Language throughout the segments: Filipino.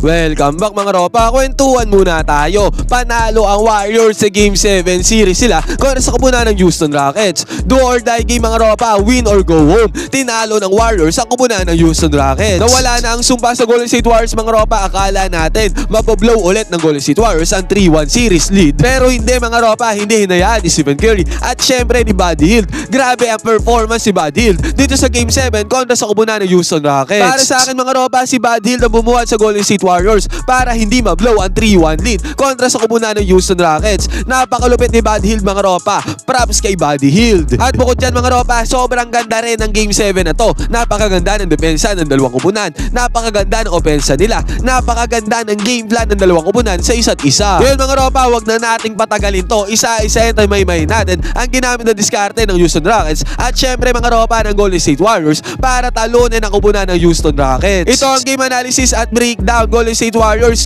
Welcome back mga ropa, kwentuhan muna tayo. Panalo ang Warriors sa Game 7 series sila kontra sa kupunan ng Houston Rockets. Do or die game mga ropa, win or go home. Tinalo ng Warriors ang kupunan ng Houston Rockets. Nawala na ang sumpa sa Golden State Warriors mga ropa, akala natin mapablow ulit ng Golden State Warriors ang 3-1 series lead. Pero hindi mga ropa, hindi hinayaan ni Stephen Curry at syempre ni Buddy Hield. Grabe ang performance ni Buddy Hield dito sa Game 7 kontra sa kupunan ng Houston Rockets. Para sa akin mga ropa, si Buddy Hield ang bumuhat sa Golden State Warriors para hindi mablow ang 3-1 lead kontra sa kupunan ng Houston Rockets. Napakalupit ni Buddy Hield mga ropa. Props kay Buddy Hield. At bukod dyan mga ropa, sobrang ganda rin ng Game 7 na to. Napakaganda ng depensa ng dalawang kupunan. Napakaganda ng opensa nila. Napakaganda ng game plan ng dalawang kupunan sa isa't isa. Ngayon mga ropa, wag na nating patagalin to. Isa-isa ito may natin ang ginamit na diskarte ng Houston Rockets at syempre mga ropa ng Golden State Warriors para talunin ang kupunan ng Houston Rockets. Ito ang game analysis at breakdown. Golden State Warriors,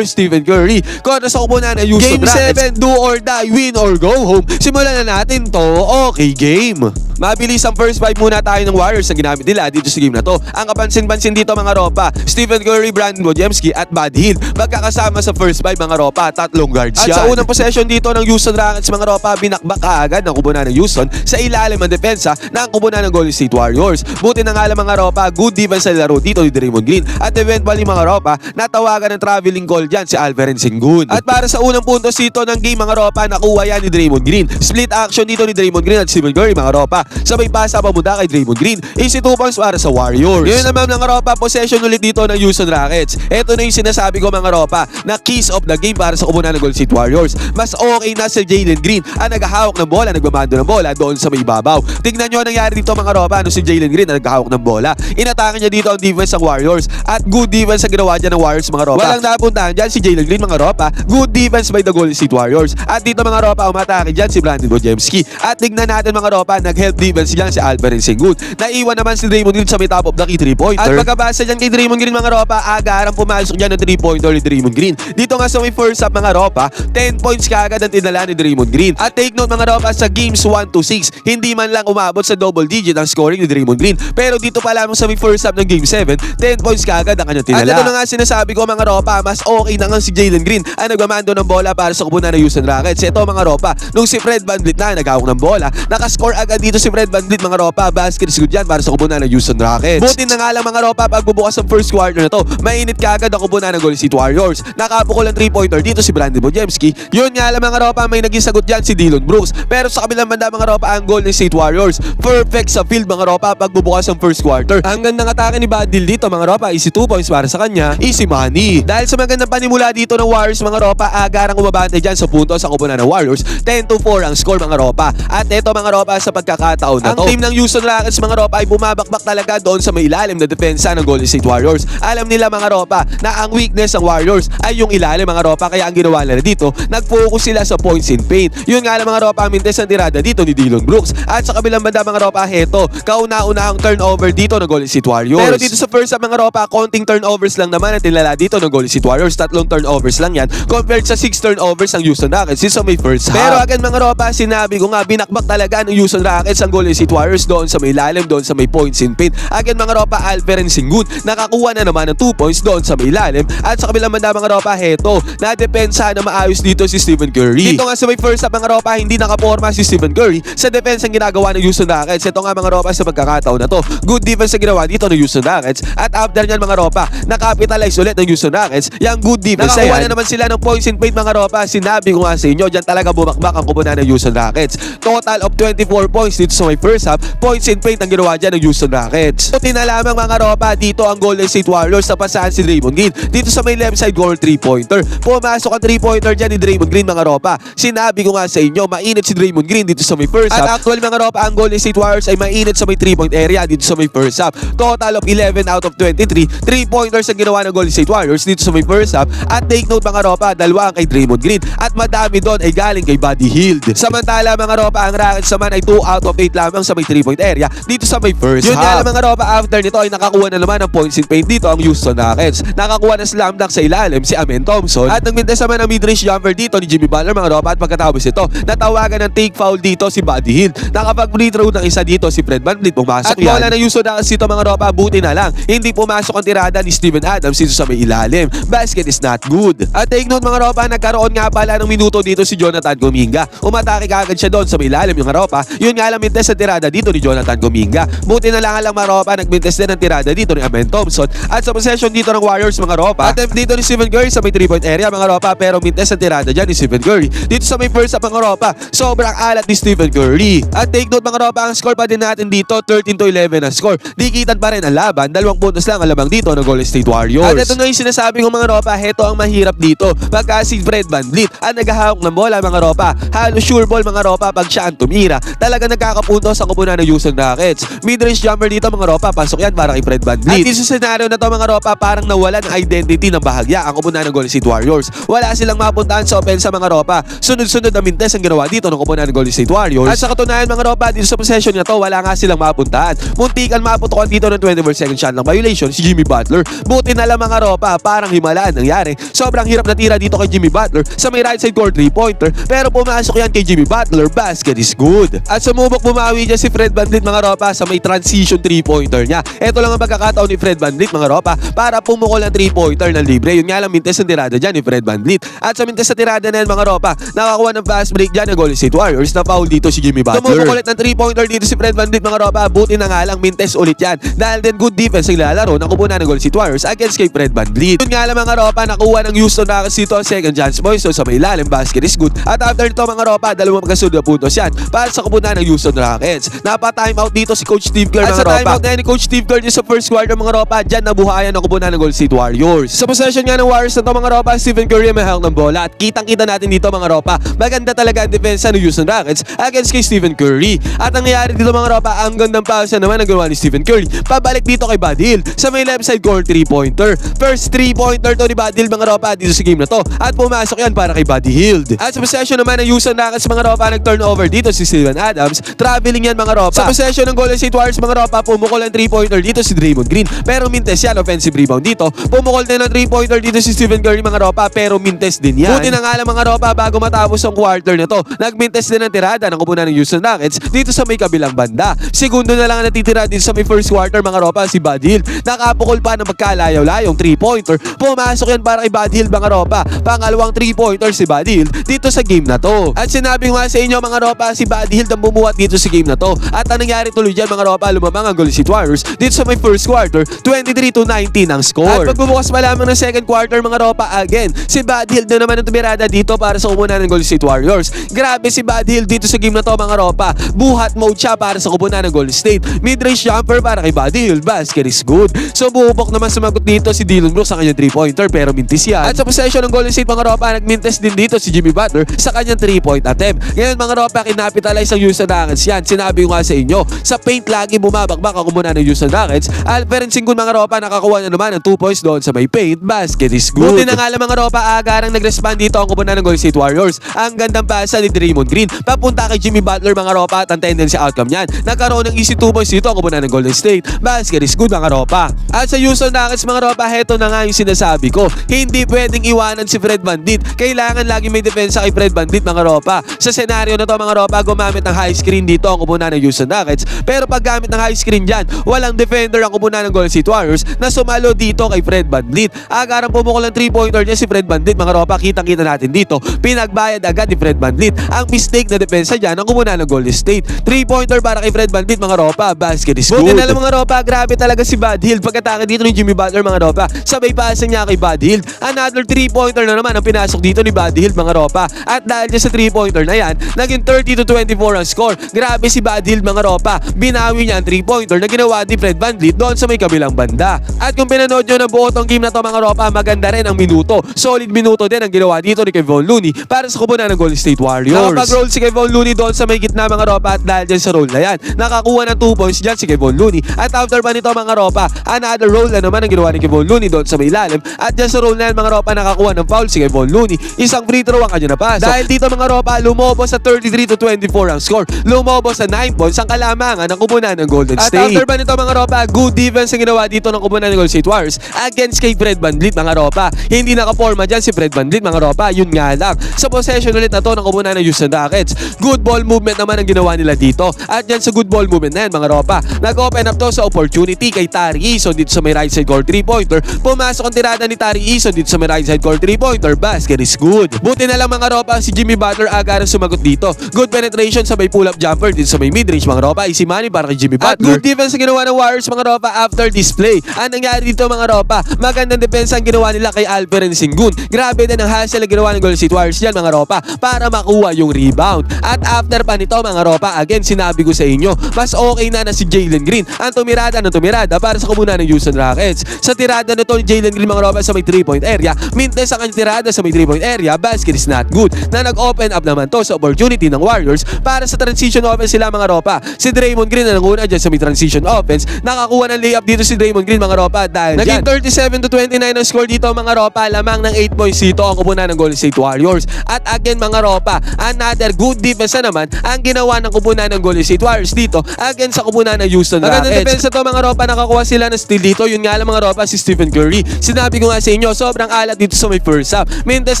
Stephen Curry kontra sa kupunan ng Houston Rockets. Game 7, do or die, win or go home. Simulan na natin to. Okay, game. Mabilis ang first 5 muna tayo ng Warriors na ginamit nila dito sa game na to. Ang kapansin-pansin dito mga ropa, Stephen Curry, Brandon Wojciechowski at Buddy Hield magkakasama sa first 5 mga ropa, tatlong guards yan. At sa unang possession dito ng Houston Rockets mga ropa, binakbak kaagad ng kupunan ng Houston sa ilalim ng depensa ng kupunan ng Golden State Warriors. Buti na nga lang mga ropa, good defense sa laro dito ni Draymond Green at eventually mga ropa, natawagan ng traveling call dyan si Alperen Sengun. At para sa unang puntos dito ng game mga ropa, nakuha yan ni Draymond Green. Split action dito ni Draymond Green at Stephen Curry mga ropa. Sabay pasa pamunta kay Draymond Green. Easy 2 points para sa Warriors. Ngayon naman mga ropa, possession ulit dito ng Houston Rockets. Ito na yung sinasabi ko mga ropa, na keys of the game para sa kupunan ng Golden State Warriors. Mas okay na si Jalen Green ang naghahawak ng bola, nagmamando ng bola doon sa may babaw. Tingnan nyo ang nangyari dito mga ropa, si Jalen Green ang naghahawak ng bola. Inatake niya dito ang defense ng Warriors at good defense ang ginawa dyan ng Warriors mga ropa. Walang napuntahan dyan si Jalen Green mga ropa. Good defense by the Golden State Warriors. At dito mga ropa, umatake dyan si Brandon Wojciechowski. At tignan natin mga ropa, nag-help defense dyan si Alperen Sengun. Naiwan naman si Draymond Green sa may top of the key 3-pointer. At pagkabasa dyan kay Draymond Green mga ropa, agarang pumasok dyan ng 3-pointer ni Draymond Green. Dito nga sa may first half mga ropa, 10 points kaagad ang tinala ni Draymond Green. At take note mga ropa, sa games 1-6, hindi man lang umabot sa double digit ang scoring ni Draymond Green. Pero dito pa lamang sa may first half ng game 7, 10 points kaagad ang kanyang tinala. At ito na nga sinasabi ko mga ropa, mas okay na nga si Jalen Green ang nagmamando ng bola para sa kupunan ng Houston Rockets. Ito mga ropa, nung si Fred VanVleet na naghawak ng bola, nakascore agad dito si Fred VanVleet mga ropa, basket is good yan para sa kupunan ng Houston Rockets. Buti na nga lang mga ropa, pagbubukas ng first quarter na to, mainit kaagad ang kupunan ng Golden State Warriors. Nakapukol ang 3-pointer dito si Brandon Wojciechowski. Yun nga lang mga ropa, may naging sagot dyan si Dillon Brooks. Pero sa kabilang banda mga ropa, ang Golden State Warriors perfect sa field mga ropa pagbubukas ng first quarter. Ang gandang atake ni Buddy Hield dito mga ropa, easy 2 points para sa kanya, easy money. Dahil sa magandang panimula dito ng Warriors mga ropa, agarang umabante dyan sa punto sa kupunan ng Warriors. 10-4 ang score mga ropa. At eto mga ropa, sa pagkakataon na to, ang team ng Houston Rockets mga ropa ay bumabakbak talaga doon sa may ilalim na depensa ng Golden State Warriors. Alam nila mga ropa na ang weakness ng Warriors ay yung ilalim mga ropa, kaya ang ginawa nila dito, nag-focus sila sa points in paint. Yun nga lang mga ropa, mintes ang tirada dito ni Dillon Brooks. At sa kabilang banda mga ropa, heto, kauna-unahang turnover dito ng Golden State Warriors. Pero dito sa first half mga ropa, konting turnovers lang naman ang tinala dito ng Golden State Warriors. 3 turnovers lang yan compared sa 6 turnovers ng Houston Rockets sa may first half. Pero agad mga ropa, sinabi ko nga, binakbak talaga ng Houston Rockets ang Golden State Warriors doon sa may ilalim, doon sa may points in paint. Agad mga ropa, Alperen Sengun nakakuha na naman ng 2 points doon sa may ilalim. At sa kabilang banda mga ropa, heto, nadepensa na maayos dito si Stephen Curry. Dito nga sa may first half mga ropa, hindi nakaporma si Stephen Curry sa defense ang ginagawa ng Houston Rockets. Ito nga mga ropa, sa pagkakataon na to, good defense ang ginawa dito ng Houston Rockets. At after nyan mga ropa, nakapitalize ulit ng Houston Rockets yung good defense. Nakakuha na naman sila ng points in paint mga ropa. Sinabi ko nga sa inyo, dyan talaga bumakbak ang kupunan ng Houston Rockets. Total of 24 points dito sa may first half, points in paint ang ginawa dyan ng Houston Rockets. Puti na lamang mga ropa, dito ang Golden State Warriors na pasahan si Draymond Green. Dito sa may left side goal 3-pointer. Pumasok ang 3-pointer dyan ni Draymond Green mga ropa. Sinabi ko nga sa inyo, mainit si Draymond Green dito sa may first half. At actually mga ropa, ang Golden State Warriors ay mainit sa may 3-point area dito sa may first half. Total of 11 out of 23 3-pointers ang ginawa ng Golden State Warriors dito sa may first half. At take note mga ropa, dalawa ang kay Draymond Green at madami doon ay galing kay Buddy Hield. Samantala mga ropa, ang Rockets naman ay 2 out of 8 lamang sa may 3-point area dito sa may first half. Yun nga lang mga ropa, after nito ay nakakuha na naman ng points in paint dito ang Houston Rockets. Nakakuha na slam dunk sa ilalim si Amen Thompson at nagmintes naman ang mid-range jumper dito ni Jimmy Butler mga ropa. At pagkatapos ito, natawagan ng take foul dito si Buddy Hield. Nakapag-free throw ng isa dito si Fred VanVleet, pumasok yan. At bola na Houston Rockets dito mga ropa, buti na lang hindi pumasok ang tirada ni Steven Adams Adams dito sa may ilalim. Basket is not good. At take note mga ropa, nagkaroon nga pala ng minuto dito si Jonathan Kuminga. Umatake kagad siya doon sa may ilalim yung ropa. Yun nga lang mintes sa tirada dito ni Jonathan Kuminga. Buti na lang mga ropa, nagmintes din ang tirada dito ni Amen Thompson. At sa possession dito ng Warriors mga ropa, attempt dito ni Stephen Curry sa may 3-point area mga ropa, pero mintes sa tirada dyan ni Stephen Curry. Dito sa may first up mga ropa, sobrang alat ni Stephen Curry. At take note mga ropa, ang score pa din natin dito 13-11 ang score. Dikitan pa rin ang laban, 2 puntos lang ang lamang dito ng Golden State Warriors. At ito na yung sinasabi ko mga ropa, heto ang mahirap dito. Pagka si Fred VanVleet ang naghahawak ng bola mga ropa, halos sure ball mga ropa pag siya ang tumira. Talaga nagkakapunto sa kupunan ng Houston Rockets. Mid-range jumper dito mga ropa, pasok yan para kay Fred VanVleet. At dito sa scenario na to mga ropa, parang nawala ng identity ng bahagya ang kupunan ng Golden State Warriors. Wala silang mapuntahan sa opensa mga ropa. Sunod-sunod na mintes ang ginawa dito ng kupunan ng Golden State Warriors. At sa katunayan mga ropa, dito sa possession na to, wala nga silang mapuntahan. Muntikan maputukan dito ng 24 second shot ng violation si Jimmy Butler. Buti na lang mga ropa, parang himalaan nangyari. Sobrang hirap na tira dito kay Jimmy Butler sa may right side court 3-pointer, pero pumasok yan kay Jimmy Butler. Basket is good. At sumubok bumawi dyan si Fred VanVleet mga ropa sa may transition 3-pointer niya. Ito lang ang pagkakataon ni Fred VanVleet mga ropa para pumukol ang 3-pointer ng libre. Yun nga lang mintes ang tirada dyan ni Fred VanVleet. At sa mintes sa tirada na yan mga ropa, nakakuha ng fast break dyan ng Golden State Warriors. Na foul dito si Jimmy Butler. Tumubok ulit ng 3-pointer dito si Fred VanVleet mga ropa. Buti na nga lang mintes ulit yan. Dahil din good defense ang lalaro ng kupunan ng Golden State Warriors against kay Fred VanVleet. Yun nga lang mga ropa, nakuha ng Houston Rockets dito ang second chance boys. So sa may ilalim, basket is good. At after nito mga ropa, 2 magkasunod na puntos yan para sa kupunan ng Houston Rockets. Napa-timeout dito si Coach Steve Kerr mga ropa. At sa timeout na ni Coach Steve Kerr sa first quarter mga ropa, dyan nabuhayan ang kupunan ng Golden State Warriors. Sa possession nga ng Warriors na to mga ropa, Stephen Curry may hawak ng bola. At kitang-kita natin dito mga ropa, maganda talaga ang depensa ng Houston Rockets against kay Stephen Curry. At ang nangyari dito mga ropa, ang gandang pausa naman ang ginawa ni Stephen Curry. Pabalik dito kay Buddy Hield sa may left side court 3-pointer. First 3-pointer to ni Buddy Hield mga ropa dito sa game na to. At pumasok yan para kay Buddy Hield. At sa possession naman ng Houston Rockets mga ropa, nag-turnover dito si Steven Adams. Traveling yan mga ropa. Sa possession ng Golden State Warriors mga ropa, pumukol ang 3-pointer dito si Draymond Green. Pero mintes yan, offensive rebound dito. Pumukol din ang 3-pointer dito si Stephen Curry mga ropa, pero mintes din yan. Buti na nga lang mga ropa, bago matapos ang quarter na to, nagmintes din ang tirada ng kupunan ng Houston Rockets dito sa may kabilang banda. Segundo na lang ang natitira dito sa may first quarter mga ropa, si Buddy Hield. Nakapukol pa ng magkalayaw-layong 3-pointer. Pumasok yan para kay Buddy Hield mga ropa. Pangalawang 3-pointer si Buddy Hield dito sa game na to. At sinabi nga sa inyo mga ropa, si Buddy Hield ang bumuhat dito sa game na to. At ang nangyari tuloy dyan mga ropa, lumamang ang Golden State Warriors dito sa may first quarter, 23-19 ang score. At pagbubukas pa lamang ng second quarter mga ropa, again, si Buddy Hield na naman ang tumirada dito para sa kupunan ng Golden State Warriors. Grabe si Buddy Hield dito sa game na to mga ropa. Buhat mode siya para sa kupunan ng Golden State. Mid-range jumper para kay Buddy Hield. Basket is good. So bubok naman sumagot dito si Dillon Brooks sa kanyang 3-pointer pero mintis yan. At sa possession ng Golden State mga ropa, nagmintis din dito si Jimmy Butler sa kanyang 3-point attempt. Ngayon mga ropa, kinapitalize ang Houston Rockets yan. Sinabi ko nga sa inyo, sa paint lagi bumabakbak ang kupunan ng Houston Rockets. Alperen Sengun mga ropa, nakakuha na naman ng 2 points doon sa may paint. Basket is good. Buti na nga lang mga ropa, agarang nag-respond dito ang kupunan ng Golden State Warriors. Ang gandang pasa ni Draymond Green papunta kay Jimmy Butler mga ropa, at ang tendency outcome niyan, nagkaroon ng easy 2 points dito ang kupunan ng Golden State. Basket is good mga ropa. At sa Houston Rockets mga ropa, heto na nga yung sinasabi ko, hindi pwedeng iwanan si Fred VanVleet. Kailangan lagi may depensa kay Fred VanVleet mga ropa. Sa senaryo na to mga ropa, gumamit ng high screen dito ang kupunan ng Houston Rockets. Pero pag gamit ng high screen dyan, walang defender ang kupunan ng Golden State Warriors na sumalo dito kay Fred VanVleet. Agarang pumukol ng 3-pointer niya si Fred VanVleet mga ropa, kitang-kita natin dito. Pinagbayad agad ni Fred VanVleet ang mistake na depensa dyan ng kupunan ng Golden State. 3-pointer para kay Fred VanVleet mga ropa, basket is good. Buti na lang mga ropa, grabe talaga si Buddy Hield pagkatake dito ni Jimmy Butler mga ropa. Sabay pasa niya kay Buddy Hield. Another 3-pointer na naman ang pinasok dito ni Buddy Hield mga ropa. At dahil dyan sa 3-pointer na yan, naging 30-24 ang score. Grabe si Buddy Hield mga ropa. Binawi niya ang 3-pointer na ginawa ni Fred VanVleet doon sa may kabilang banda. At kung pinanood nyo na buo tong game na to mga ropa, maganda rin ang minuto. Solid minuto din ang ginawa dito ni Kevon Looney para sa kupunan ng Golden State Warriors. Nakapag-roll si Kevon Looney doon sa may gitna mga ropa, at dahil dyan sa roll na yan, nakakuha ng 2 points dyan si Kevon Looney. At after pa nito mga ropa, another roll na naman ang ginawa ni Kevon Looney doon sa may ilalim. At dyan sa roll na yan mga ropa, nakakuha ng foul si Kevon Looney. Isang free throw ang kanya napasok. Dahil dito mga ropa, lumobo sa 33-24 ang score. Lumobo sa 9 points ang kalamangan ng kupunan ng Golden State. At after pa nito mga ropa, good defense ang ginawa dito ng kupunan ng Golden State Warriors against kay Fred VanVleet mga ropa. Hindi nakaporma dyan si Fred VanVleet mga ropa. Yun nga lang, sa possession ulit na to ng kupunan ng Houston Rockets, good ball movement naman ang ginawa nila dito. At dyan sa good ball movement na yan mga ropa, nag-open up to sa opportunity kay Tari Eason dito sa may right side court 3-pointer 3-pointer, pumasok ang tirada ni Tari Eason dito sa may right side corner 3-pointer, basket is good. Buti na lang mga ropa si Jimmy Butler aga na sumagot dito. Good penetration sa may pull-up jumper dito sa may mid-range mga ropa, easy money para kay Jimmy Butler. At good defense ang ginawa ng Warriors mga ropa after this play. Ang nangyari dito mga ropa, magandang depensa ang ginawa nila kay Alperen Sengun. Grabe din ang hustle ang ginawa ng Golden State Warriors dyan mga ropa para makuha yung rebound. At after pa nito mga ropa, again sinabi ko sa inyo, mas okay na si Jalen Green ang tumirada ng tumirada para sa kumunan ng Houston Rockets. Sa tirada nito ni Jalen Green mga ropa sa may 3-point area, mintes ang kanyang tirada sa may 3-point area, basket is not good. Na nag-open up naman to sa opportunity ng Warriors para sa transition offense sila mga ropa. Si Draymond Green na nanguna dyan sa may transition offense, nakakuha ng layup dito si Draymond Green mga ropa dahil naging 37-29 ang score dito mga ropa, lamang ng 8 points dito ang kupunan ng Golden State Warriors. At again mga ropa, another good defense na naman ang ginawa ng kupunan ng Golden State Warriors dito against sa kupunan ng Houston Rockets. Magandang depensa to mga ropa, nakakuha sila ng steal dito. Yun nga lang mga ropa si Stephen Curry. Sinabi ko nga sa inyo, sobrang alat dito sa may first half. Mintes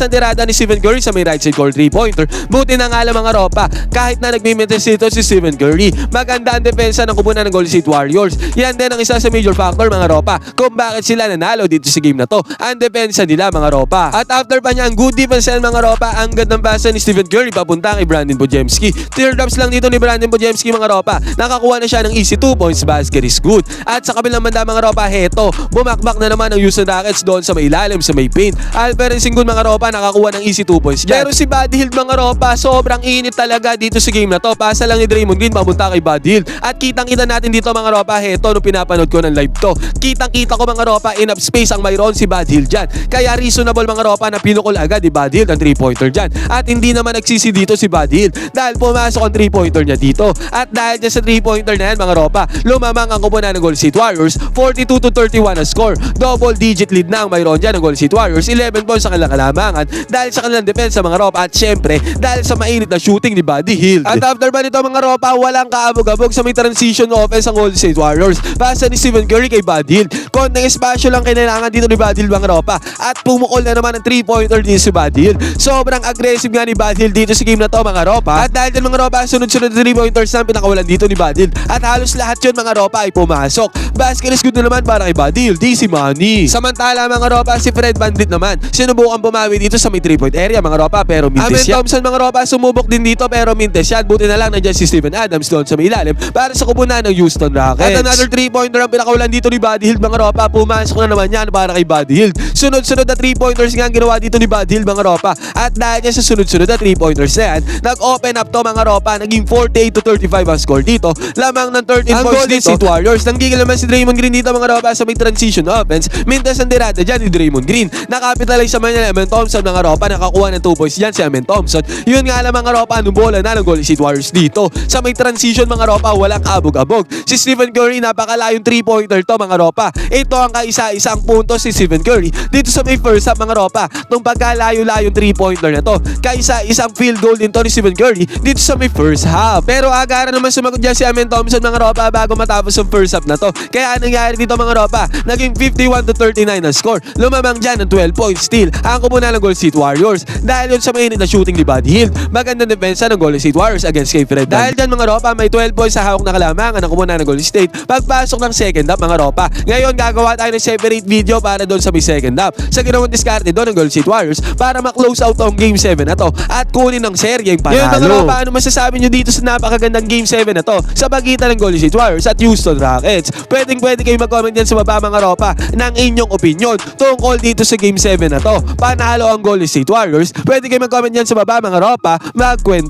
ang tirada ni Stephen Curry sa may right side corner 3-pointer. Buti na nga lang mga ropa, kahit na nagmimintes dito si Stephen Curry, maganda ang depensa ng kupunan ng Golden State Warriors. Yan din ang isa sa major factor mga ropa kung bakit sila nanalo dito sa game na to. Ang depensa nila mga ropa. At after pa niya ang good defense mga ropa, ang gandang basa ni Stephen Curry papunta kay Brandon Podziemski. Teardrops lang dito ni Brandon Podziemski mga ropa. Nakakuha na siya ng easy 2 points, basket is good. At sa kabilang banda mga ropa, heto, bumakbak na naman ang Houston Rockets doon sa may ilalim, sa may paint. Alperen Sengun mga ropa, nakakuha ng easy 2 points dyan. Pero si Buddy Hield mga ropa, sobrang init talaga dito sa game na to. Pasa lang ni Draymond Green papunta kay Buddy Hield. At kitang-kita natin dito mga ropa, heto, nung pinapanood ko ng live to. Kitang-kita ko mga ropa, enough space ang mayroon si Buddy Hield dyan. Kaya reasonable mga ropa na pinukol agad ni Buddy Hield ang 3-pointer dyan. At hindi naman nagsisi dito si Buddy Hield dahil pumasok ang 3-pointer niya dito. At dahil dyan sa 3-pointer na yan mga ropa, lumamang ang kupunan ng Golden State Warriors, 42-31 ang score. Double digit lead na ang mayroon dyan ng Golden State Warriors, 11 points sa kanilang kalamangan dahil sa kanilang depensa mga ropa at syempre dahil sa mainit na shooting ni Buddy Hield. At after ba nito mga ropa, walang kaabog-abog sa may transition offense ang Golden State Warriors. Pasa ni Stephen Curry kay Buddy Hield. Konting espasyo lang kailangan dito ni Buddy Hield mga ropa at pumukol na naman ang 3-pointer din si Buddy Hield. Sobrang aggressive nga ni Buddy Hield dito sa game na to mga ropa. At dahil din mga ropa, sunod-sunod na 3-pointers na pinakawalan dito ni Buddy Hield. At halos lahat yun mga ropa ay pumasok. Basket is good na naman para kay Buddy Hield, easy money. Samantala mga ropa, si Fred VanVleet naman, sinubukan bumawi dito sa may 3-point area mga ropa pero mintes yan. Amen Thompson mga ropa, sumubok din dito pero mintes yan. Buti na lang nandiyan si Steven Adams doon sa may ilalim para sa kupunan ng Houston Rockets. At another 3-pointer ang pinakawalan dito ni Buddy Hield mga ropa, pumasok na naman yan para kay Buddy Hield. Sunod-sunod na 3-pointers nga ang ginawa dito ni Buddy Hield mga ropa. At dahil niya sa sunod-sunod na 3-pointers na yan, nag-open up to mga ropa, naging 48-35 ang score dito. Lamang ng 13 ang points dito State Warriors. Nanggigil naman si Draymond Green dito mga ropa sa may transition offense. Mintes ang dirada dyan ni Draymond Green. Nakapitalize naman niya Amen Thompson mga ropa, nakakuha ng 2 points dyan si Amen Thompson. Yun nga lang mga ropa, anong bola na ng Golden State Warriors dito. Sa may transition mga ropa, walang abog-abog. Si Stephen Curry, napakalayong 3-pointer to mga ropa. Ito ang kaisa-isang punto si Stephen Curry dito sa may first half mga ropa. Nung pagkalayo-layong 3-pointer na to, kaisa-isang field goal din to ni Stephen Curry dito sa may first half. Pero agara naman sumagot dyan si Amen Thompson mga ropa bago matapos ang first half na to. Kaya anong nangyari dito mga ropa, naging 51-39 ang score. Lumamang dyan ng 12 points steal ang kupunan ng Golden State Warriors dahil yun sa mainit na shooting ni Buddy Hield. Magandang depensa ng Golden State Warriors against kay Fred. Dahil dyan mga ropa, may 12 points sa hawak na kalamangan ng kupunan ng Golden State pagpasok ng second half mga ropa. Ngayon gagawa tayo ng separate video para doon sa may second half sa ginawang diskarte doon ng Golden State Warriors para ma-close out ang game 7 na to at kunin ng serye yung panalo. Yun mga ropa, ano masasabi nyo dito sa napakagandang game 7 na to sa pagitan ng Golden State Warriors at Houston Rockets? Pwede kayo mag-comment dyan sa baba mga ropa ng inyong opinion tungkol dito sa game 7 na to. Panalo ang Golden State Warriors. Pwede kayo mag-comment dyan sa baba mga ropa, magkwento.